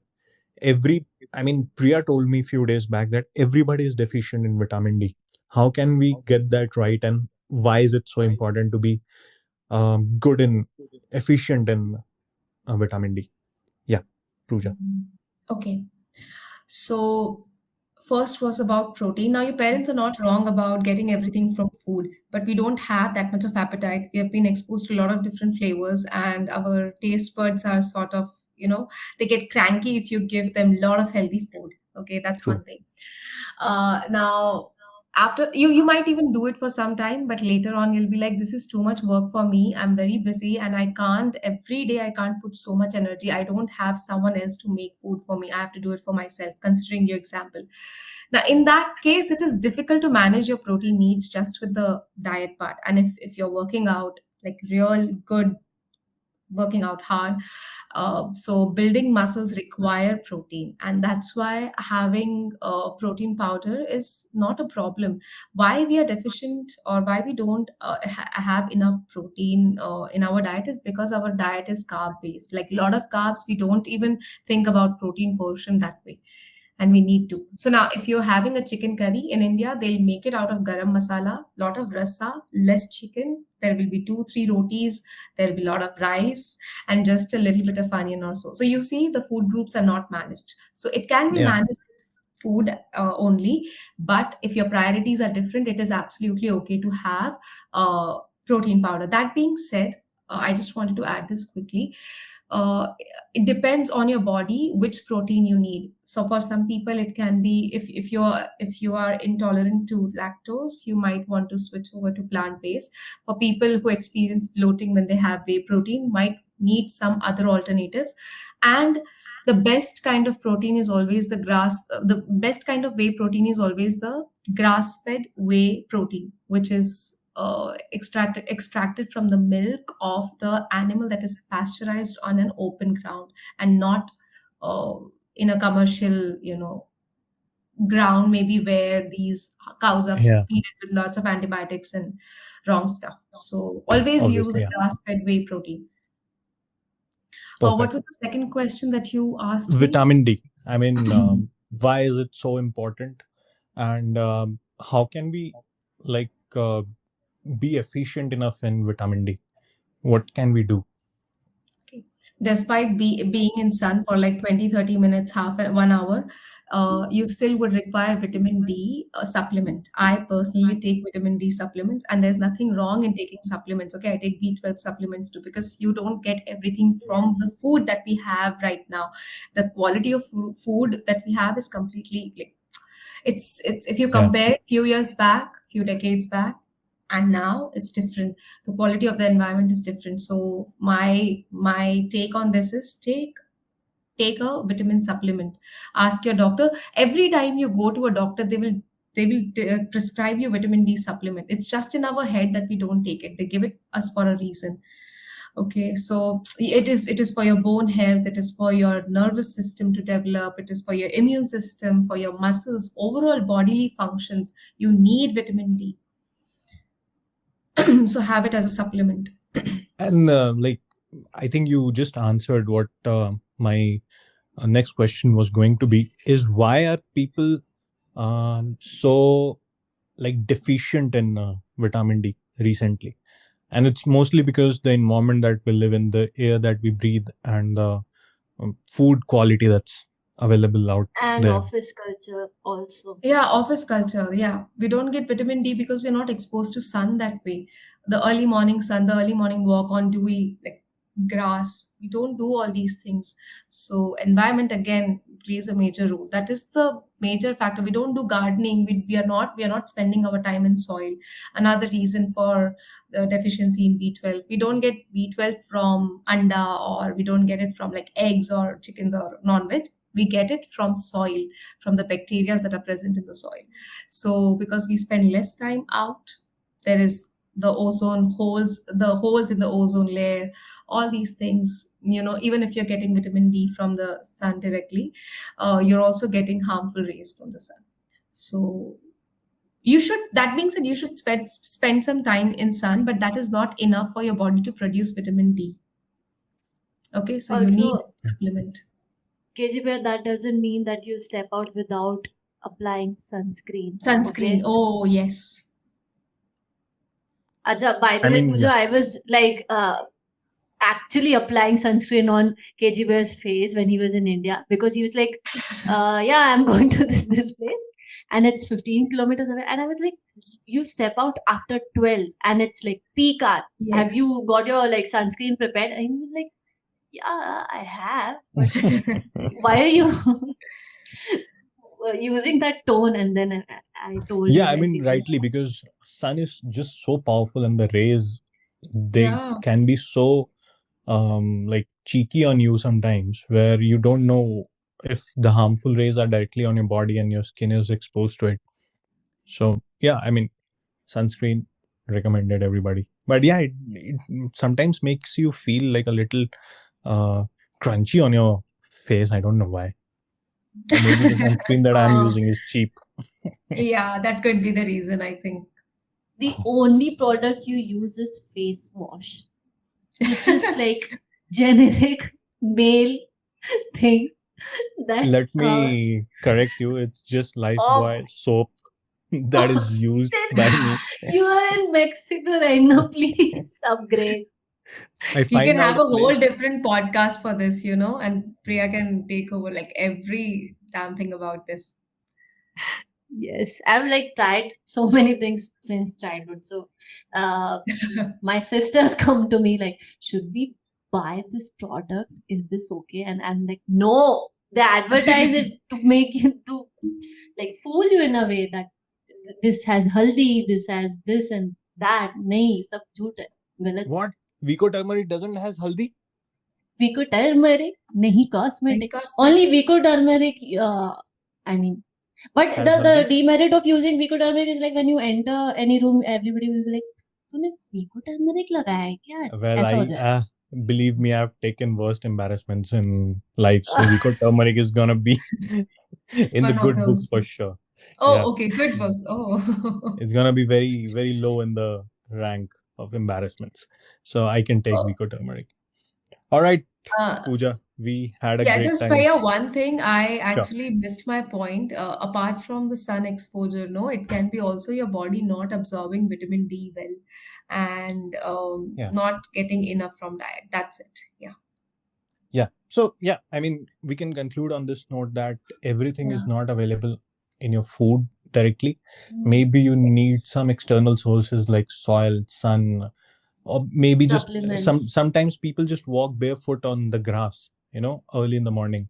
every I mean, Priya told me a few days back that everybody is deficient in vitamin D. How can we get that right, and why is it so important to be good and efficient in vitamin D? Yeah, Pooja. Okay. So first was about protein. Now your parents are not wrong about getting everything from food, but we don't have that much of appetite. We have been exposed to a lot of different flavors, and our taste buds are sort of, they get cranky if you give them a lot of healthy food. Okay, that's True. one thing. Now, after you might even do it for some time, but later on you'll be like, this is too much work for me. I'm very busy, and I can't every day. I can't put so much energy. I don't have someone else to make food for me. I have to do it for myself. Considering your example, now in that case, it is difficult to manage your protein needs just with the diet part. And if you're working out like real good, working out hard, so building muscles require protein, and that's why having protein powder is not a problem. Why we are deficient, or why we don't have enough protein in our diet, is because our diet is carb based. Like a lot of carbs, we don't even think about protein portion that way, and we need to. So now, if you're having a chicken curry in India, they'll make it out of garam masala, lot of rasa, less chicken. There will be two, three rotis. There will be a lot of rice and just a little bit of onion or so. So you see, the food groups are not managed. So it can be Yeah. managed with food only, but if your priorities are different, it is absolutely okay to have protein powder. That being said, I just wanted to add this quickly. uh, it depends on your body which protein you need. So for some people, it can be, if you are intolerant to lactose, you might want to switch over to plant based. For people who experience bloating when they have whey protein, might need some other alternatives. And the best kind of protein is always the best kind of whey protein is always the grass fed whey protein, which is extracted from the milk of the animal that is pasteurized on an open ground, and not uh, in a commercial, ground, maybe where these cows are Yeah. feeded with lots of antibiotics and wrong stuff. So always use Obviously. Yeah. grass-fed whey protein. What Perfect. was the second question that you asked me? Vitamin D. I mean, why is it so important, and how can we like be efficient enough in vitamin D? What can we do? Okay. Despite being in sun for like 20, 30 minutes, 1 hour, you still would require vitamin D supplement. I personally take vitamin D supplements, and there's nothing wrong in taking supplements. Okay, I take B12 supplements too, because you don't get everything from the Yes. food that we have right now. The quality of food that we have is completely like, it's if you Yeah. compare a few years back, few decades back, and now, it's different. The quality of the environment is different. So my take on this is, take a vitamin supplement. Ask your doctor. Every time you go to a doctor, they will prescribe you vitamin D supplement. It's just in our head that we don't take it. They give it us for a reason. Okay, so it is for your bone health, it is for your nervous system to develop, it is for your immune system, for your muscles, overall bodily functions. You need vitamin D. So have it as a supplement. And I think you just answered what my next question was going to be, is why are people so like deficient in vitamin D recently? And it's mostly because the environment that we live in, the air that we breathe, and the food quality that's available out And there. office culture also. Yeah, office culture. Yeah, we don't get vitamin D because we're not exposed to sun that way. The early morning sun, the early morning walk on dewy like grass. We don't do all these things. So environment again plays a major role. That is the major factor. We don't do gardening. We are not spending our time in soil. Another reason for the deficiency in B12. We don't get B12 from anda, or we don't get it from like eggs or chickens or non-veg. We get it from soil, from the bacteria that are present in the soil. So because we spend less time out, there is the holes in the ozone layer, all these things. Even if you're getting vitamin D from the sun directly, you're also getting harmful rays from the sun. So that being said, you should spend some time in sun, but that is not enough for your body to produce vitamin D. Okay, so you need Also, supplement. KG Bear, that doesn't mean that you step out without applying sunscreen. Sunscreen. Okay. Oh, yes. Acha, by the I way, mean, Pooja, yeah. I was like actually applying sunscreen on KG Bear's face when he was in India, because he was like, yeah, I'm going to this place and it's 15 kilometers away. And I was like, you step out after 12 and it's like peak hour. Have Yes. you got your like sunscreen prepared? And he was like, yeah, I have, but why are you using that tone? And then I told Yeah, him I mean, everything. rightly, because sun is just so powerful, and the rays, they Yeah. can be so like cheeky on you sometimes, where you don't know if the harmful rays are directly on your body and your skin is exposed to it. So yeah, I mean, sunscreen recommended, everybody. But yeah, it sometimes makes you feel like a little uh crunchy on your face. I don't know why. Or maybe the sunscreen that I'm Uh, using is cheap. yeah, that could be the reason, I think. The only product you use is face wash. This is like generic male thing that Let me correct you. It's just oh, Lifebuoy soap that oh is used shit, by me. you are in Mexico right now. Please upgrade. I We can find out have a a whole place. different podcast for this, and Priya can take over like every damn thing about this. Yes, I've like tried so many things since childhood. So, uh, my sisters come to me like, should we buy this product? Is this okay? And I'm like, no. They advertise it to make you to like fool you in a way that this has haldi, this has this and that. नहीं, सब झूठ है, गलत है. What? Vico turmeric doesn't has haldi? Vico turmeric, नहीं cosmetic. Only Cosmetic. Vico turmeric. I mean, but Has the haldi? demerit of using Vico turmeric is like when you enter any room, everybody will be like, तूने Vico turmeric लगाया है क्या आज? Well, ऐसा हो I जाएगा. believe me, I've taken worst embarrassments in life. So Vico turmeric is gonna be in the One of good books those. for sure. Yeah. Oh, okay, good books. Oh. It's gonna be very, very low in the rank of embarrassments. So I can take Oh, Vico turmeric. All right, uh, Pooja, we had a yeah, great just time. Priya, one thing I Sure. actually missed my point. Apart from the sun exposure, no, it can be also your body not absorbing vitamin D well and Yeah. not getting enough from diet. That's it. Yeah. Yeah. So, yeah, I mean, we can conclude on this note that everything is Yeah. not available in your food directly. Mm, Maybe you need yes. some external sources like soil, sun, or maybe just Supplements. sometimes people just walk barefoot on the grass, early in the morning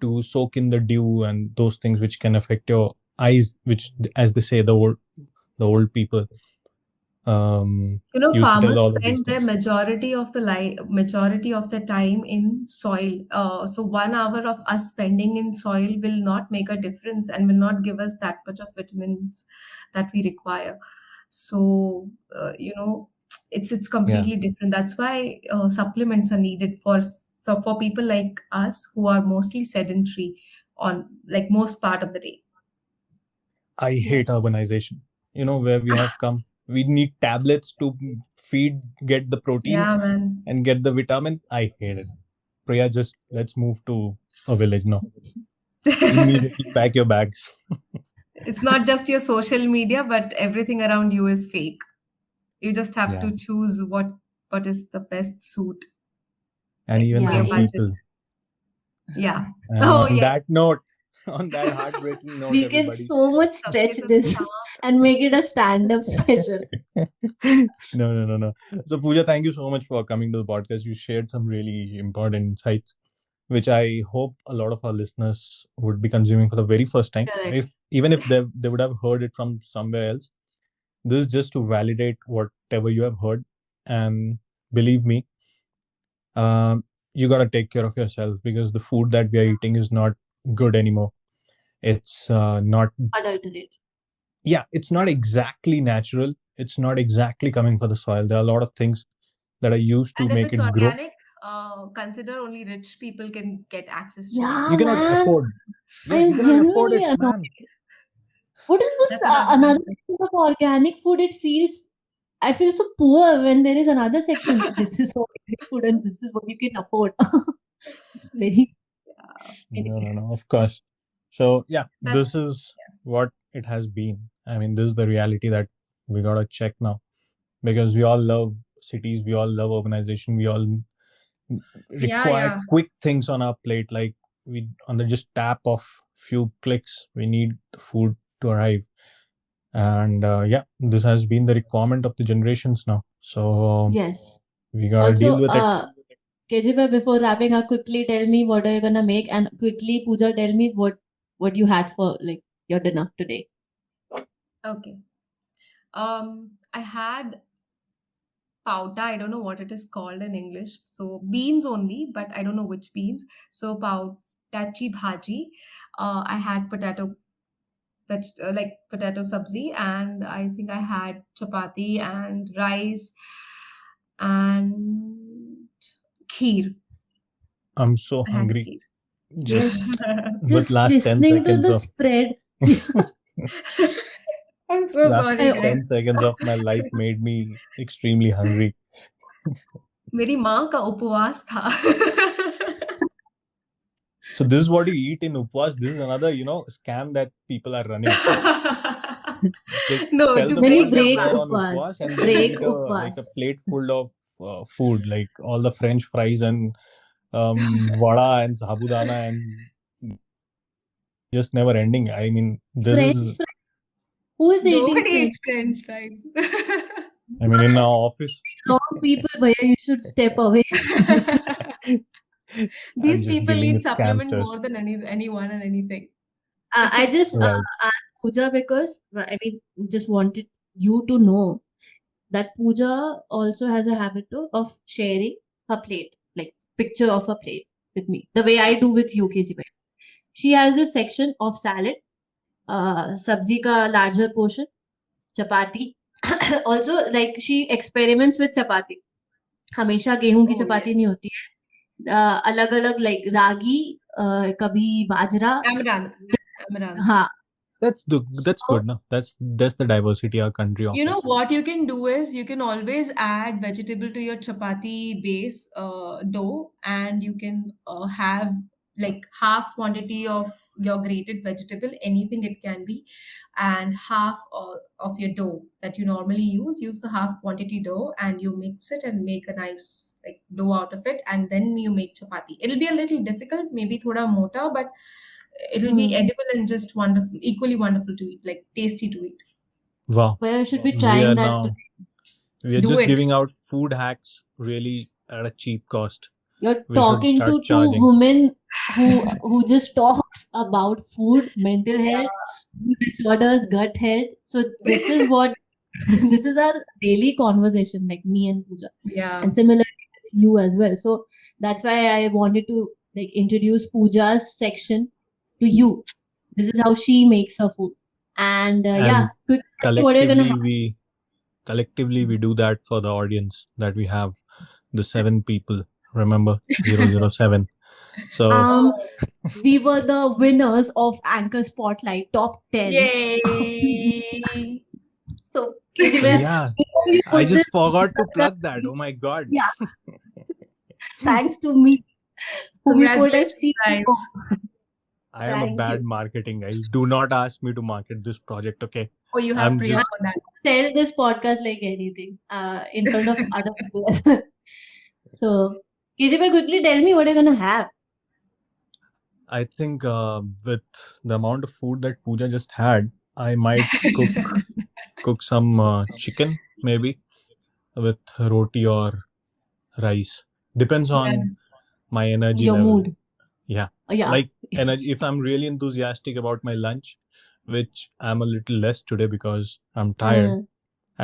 to soak in the dew and those things which can affect your eyes, which, as they say, the old people used to tell Farmers all of these spend their things. majority of the time in soil. So 1 hour of us spending in soil will not make a difference and will not give us that much of vitamins that we require. So it's Yeah. completely different. That's why supplements are needed for people like us who are mostly sedentary on like most part of the day. I hate Yes. urbanization. Where we have come. We need tablets to feed, get the protein Yeah, man. and get the vitamin. I hate it. Priya, just let's move to a village now. Immediately pack your bags. It's not just your social media, but everything around you is fake. You just have Yeah. to choose what is the best suit And like even for Yeah. your some budget. people. Yeah. And Oh on yes. that note, on that heartbreaking note, We can everybody. so much stretch Sabke to this and make it a stand-up special. No, no, no, no. So, Pooja, thank you so much for coming to the podcast. You shared some really important insights, which I hope a lot of our listeners would be consuming for the very first time. Correct. If even if they would have heard it from somewhere else, this is just to validate whatever you have heard. And believe me, you gotta take care of yourself because the food that we are eating is not good anymore. It's not. Adulterate. Yeah, it's not exactly natural. It's not exactly coming for the soil. There are a lot of things that are used to And if make it's it grow. organic, consider only rich people can get access to it. Yeah, You cannot man. afford. I Yeah, you am cannot afford genuinely it, annoyed. man. What is this? That's another Another thing. kind of organic food. I feel so poor when there is another section. This is organic food and this is what you can afford. It's very. No, of course. So yeah, this That's is what it has been. I mean, this is the reality that we gotta check now, because we all love cities, we all love urbanization, we all yeah, require yeah. quick things on our plate. Like we on the just tap of few clicks, we need the food to arrive. And yeah, this has been the requirement of the generations now. So Yes. we gotta deal Also, with it. KJ, before wrapping up, quickly tell me what are you gonna make, and quickly, Pooja, tell me what you had for like your dinner today. Okay. I had pauta. I don't know what it is called in English. So beans only, but I don't know which beans. So pautachi bhaji. I had like potato sabzi, and I think I had chapati and rice and kheer. I'm so I had hungry kheer. just with Just last 10 listening to seconds the of spread. I'm so sorry, last I, guys. 10 seconds of my life made me extremely hungry. मेरी माँ का उपवास था. So this is what you eat in Upwas. This is another, scam that people are running. They No, tell to the when you break people the that break they are on fast. upvas, Upwas and they'll break eat a upvas. plate full of food, like all the French fries and vada and sabudana and just never ending. I mean, this French is, fries. Who is eating Nobody French? eats French fries. I mean, in our office, Wrong people, Bhaiya, you should step away. I'm These just people dealing need with supplement more scamsters. than anyone and anything. I just Right. asked Pooja because I mean, just wanted you to know that Pooja also has a habit of sharing her plate, like picture of her plate with me, the way I do with you, KG. She has this section of salad, sabzi ka larger portion, chapati. Also, like she experiments with chapati. हमेशा गेहूं की Oh, चपाती yes. नहीं होती है, अलग अलग like रागी, कभी बाजरा. Amaranth. Amaranth. हाँ. That's So good. No, that's the diversity our country You know offers. what you can do is you can always add vegetable to your chapati base dough, and you can have like half quantity of your grated vegetable, anything it can be, and half of your dough that you normally use. Use the half quantity dough and you mix it and make a nice like dough out of it, and then you make chapati. It'll be a little difficult, maybe thoda mota, but it'll be hmm, edible and just wonderful, equally wonderful to eat, like tasty to eat. Wow. well, I should be We trying are that. now we are Do just it. giving out food hacks really at a cheap cost. You're We should talking start to two charging. women who just talks about food, mental health, food disorders, gut health. So this is what this is our daily conversation, like me and Pooja, Yeah. and similarly with you as well. So that's why I wanted to like introduce Pooja's section to you. This is how she makes her food. And yeah, And quick, what are you gonna collectively we collectively we do that for the audience that we have, the 7 people. Remember, 007. So have? Oh, We were the winners of Anchor Spotlight Top 10. yay. So, KG, yeah, before you I put this, just forgot to plug that. Oh my god. yeah, thanks to me, whom you put as Congratulations, CEO. guys. I am a Thank bad you. marketing guys. Do not ask me to market this project, okay? Oh, you have I'm Priya I just for that. tell this podcast like anything in front of other people as well. So, KG, quickly tell me what you're gonna have. I think with the amount of food that Pooja just had, I might cook some chicken maybe with roti or rice. Depends Yeah. on my energy Your level. mood. Yeah. Yeah. Like energy, if I'm really enthusiastic about my lunch, which I'm a little less today because I'm tired, Uh,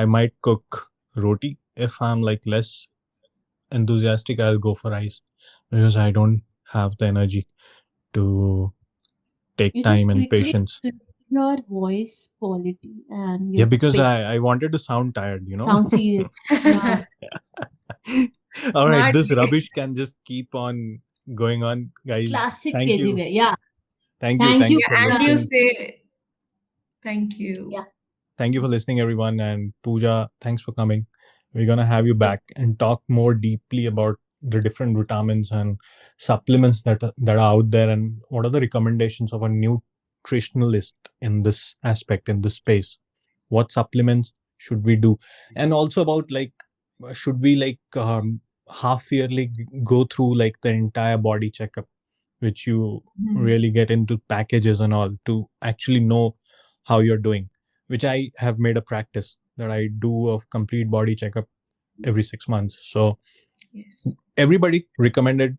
I might cook roti. If I'm like less enthusiastic, I'll go for rice because I don't have the energy to take you time just and quickly patience. your voice quality and Yeah, your because pitch. I wanted to sound tired. Sound serious. Yeah. All right, Smart this way. rubbish can just keep on going on, guys. Classic Thank KG. you. Yeah. Thank Thank you you, Yeah, for and Pooja. you listening. say thank you. Yeah. Thank you for listening, everyone. And Pooja, thanks for coming. We're going to have you Yep. back and talk more deeply about the different vitamins and supplements that are out there, and what are the recommendations of a nutritionalist in this aspect, in this space? What supplements should we do? And also about like, should we like half yearly go through like the entire body checkup, which you really get into packages and all to actually know how you're doing, which I have made a practice that I do a complete body checkup every 6 months. So Yes. everybody recommended,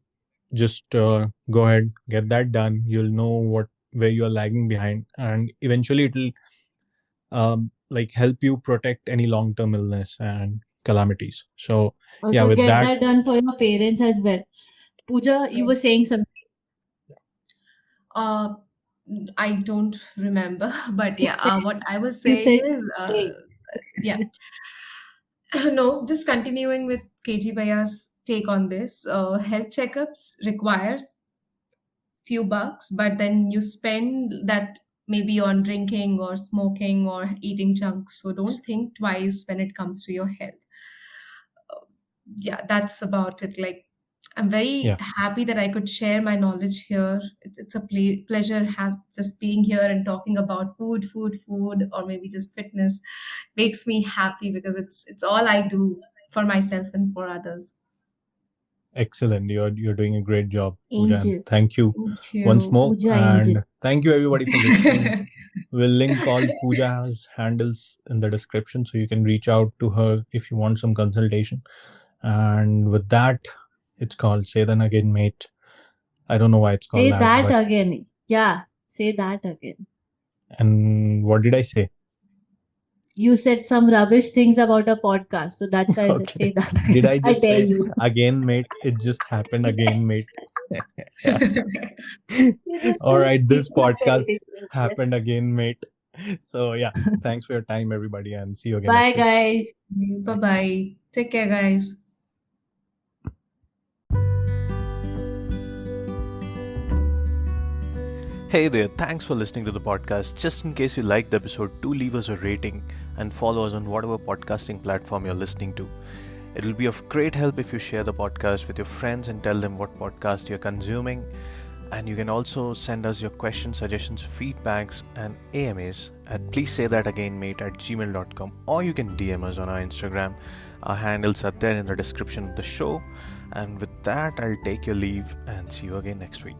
just go ahead, get that done. You'll know where you're lagging behind, and eventually it'll like help you protect any long-term illness and calamities. So yeah, Also, with get that, that done for your parents as well. Pooja, you were saying Yes. something. Uh, I don't remember, but You yeah, said, what I was you saying said is, today. yeah, no, just continuing with KG Bhaya's take on this. Health checkups requires few bucks, but then you spend that maybe on drinking or smoking or eating junk. So don't think twice when it comes to your health. Yeah, that's about it. Like, I'm very yeah, happy that I could share my knowledge here. It's a pleasure have just being here and talking about food, or maybe just fitness makes me happy because it's all I do for myself and for others. excellent. You're doing a great job, Pooja, and Angel. thank you Thank once you. more. Pooja Angel. And thank you everybody for listening. We'll link all Pooja's handles in the description so you can reach out to her if you want some consultation. And with that, it's called Say Then Again, Mate. I don't know why it's called Say that, that but again. Yeah, say that again. and what did I say? You said some rubbish things about a podcast, so that's why I said say Okay. that Did again. I I just dare say you. again, mate? It just happened again, Yes. mate. You just All do right, speak this that podcast ridiculous. Yes. happened again, mate. So yeah, thanks for your time, everybody, and see you again Bye, next week. guys. Bye Bye. bye. Take care, guys. Hey there, thanks for listening to the podcast. Just in case you liked the episode, do leave us a rating and follow us on whatever podcasting platform you're listening to. It'll be of great help if you share the podcast with your friends and tell them what podcast you're consuming. And you can also send us your questions, suggestions, feedbacks, and AMAs at pleasesaythatagainmate@gmail.com, or you can DM us on our Instagram. Our handles are there in the description of the show. And with that, I'll take your leave and see you again next week.